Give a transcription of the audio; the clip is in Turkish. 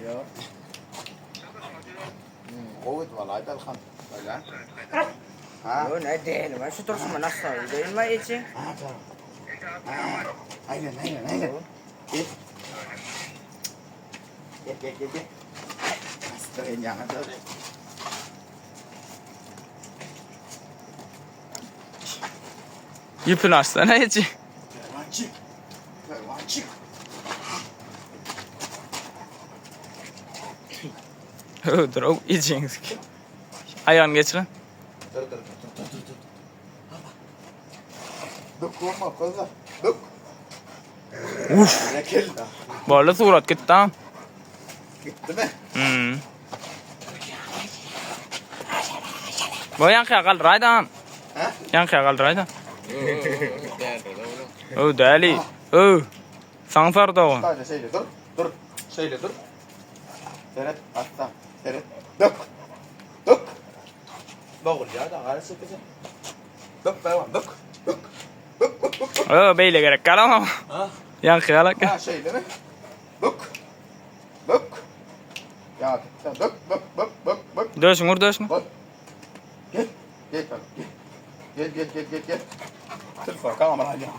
Yok. قوت والله هذا الخمر ولا ها Yok ne değil. Ben şu dursun mu nasıl? Değil mi için? ها ترى aynen git git Astaghfirullah jangan tuh İpini açsana hiç. Kervancık Dur o içiniz. Ayağını geç lan. dur dök olma fazla dök Uf. ne kelda Böyle surat gitti ha. gitti mi Bu yankıya kal raydan. ha Yankıya kal raydan. O deli. O. Sanfar da o. sadece şeyle dur şeyle dur seret hatta seret dök boğul ya da arası kızım dök devam dök O beyle gerek kalamam. ha Yankıya lak. ha şey değil mi dök ya sen dök Döşün vur döşün. bak gel bak gel Telefon kamera alacağım.